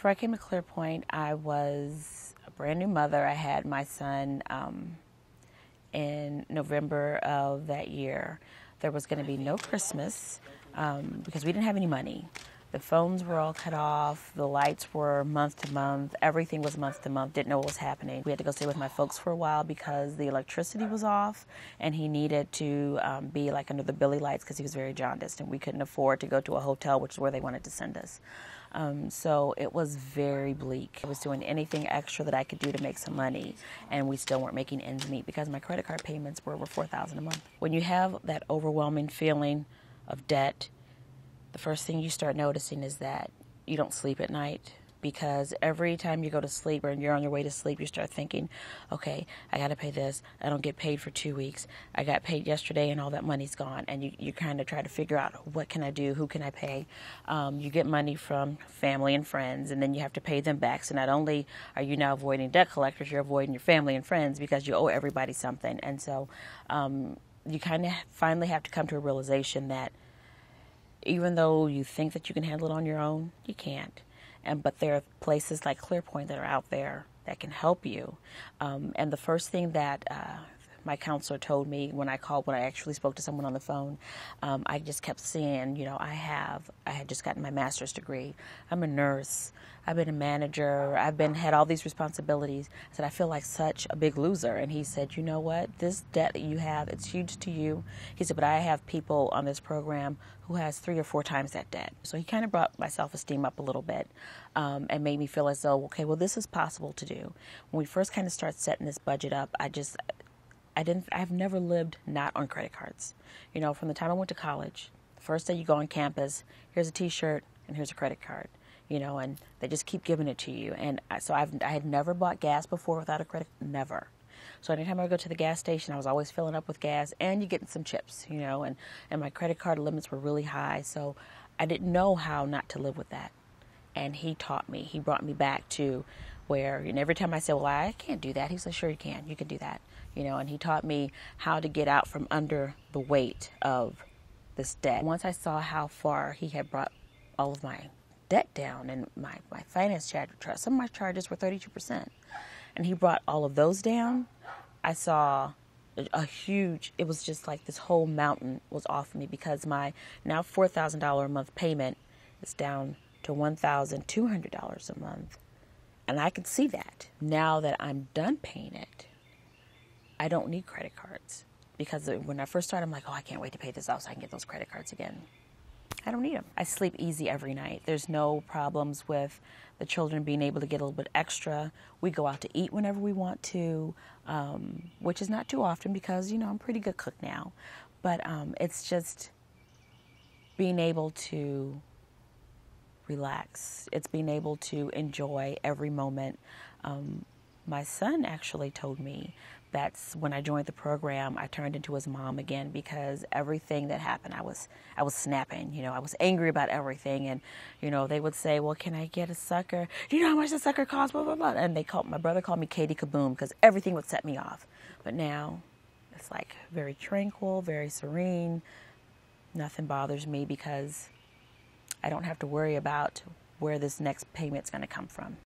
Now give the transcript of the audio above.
before I came to Clearpoint, I was a brand new mother. I had my son in November of that year. There was going to be no Christmas because we didn't have any money. The phones were all cut off. The lights were month to month. Everything was month to month. Didn't know what was happening. We had to go stay with my folks for a while because the electricity was off, and he needed to be like under the Billy lights because he was very jaundiced, and we couldn't afford to go to a hotel, which is where they wanted to send us. So it was very bleak. I was doing anything extra that I could do to make some money, and we still weren't making ends meet because my credit card payments were over $4,000 a month. When you have that overwhelming feeling of debt, the first thing you start noticing is that you don't sleep at night, because every time you go to sleep or you're on your way to sleep, you start thinking, okay, I got to pay this. I don't get paid for 2 weeks. I got paid yesterday and all that money's gone. And you kind of try to figure out, what can I do? Who can I pay? You get money from family and friends, and then you have to pay them back. So not only are you now avoiding debt collectors, you're avoiding your family and friends because you owe everybody something. And so you kind of finally have to come to a realization that even though you think that you can handle it on your own, you can't. But there are places like Clearpoint that are out there that can help you. And the first thing that my counselor told me when I actually spoke to someone on the phone, I just kept saying, I had just gotten my master's degree. I'm a nurse. I've been a manager. Had all these responsibilities. I said, I feel like such a big loser. And he said, you know what? This debt that you have, it's huge to you. He said, but I have people on this program who has 3 or 4 times that debt. So he kind of brought my self-esteem up a little bit and made me feel as though, okay, well, this is possible to do. When we first kind of started setting this budget up, I've never lived not on credit cards. From the time I went to college, the first day you go on campus, here's a T-shirt and here's a credit card, and they just keep giving it to you. And so I had never bought gas before without a credit, never. So anytime I would go to the gas station, I was always filling up with gas, and you getting some chips, and my credit card limits were really high. So I didn't know how not to live with that. And he taught me. He brought me back to where, every time I said, well, I can't do that, he said, sure you can. You can do that. And he taught me how to get out from under the weight of this debt. Once I saw how far he had brought all of my debt down and my finance charge, some of my charges were 32%. And he brought all of those down. I saw it was just like this whole mountain was off me, because my now $4,000 a month payment is down to $1,200 a month. And I can see that now that I'm done paying it. I don't need credit cards, because when I first started, I'm like, oh, I can't wait to pay this off so I can get those credit cards again. I don't need them. I sleep easy every night. There's no problems with the children being able to get a little bit extra. We go out to eat whenever we want to, which is not too often because, I'm a pretty good cook now. But it's just being able to relax. It's being able to enjoy every moment. My son actually told me that's when I joined the program, I turned into his mom again, because everything that happened, I was snapping. I was angry about everything, and they would say, "Well, can I get a sucker? Do you know how much the sucker costs?" Blah blah blah. And my brother called me Katie Kaboom, because everything would set me off. But now it's like very tranquil, very serene. Nothing bothers me because I don't have to worry about where this next payment's going to come from.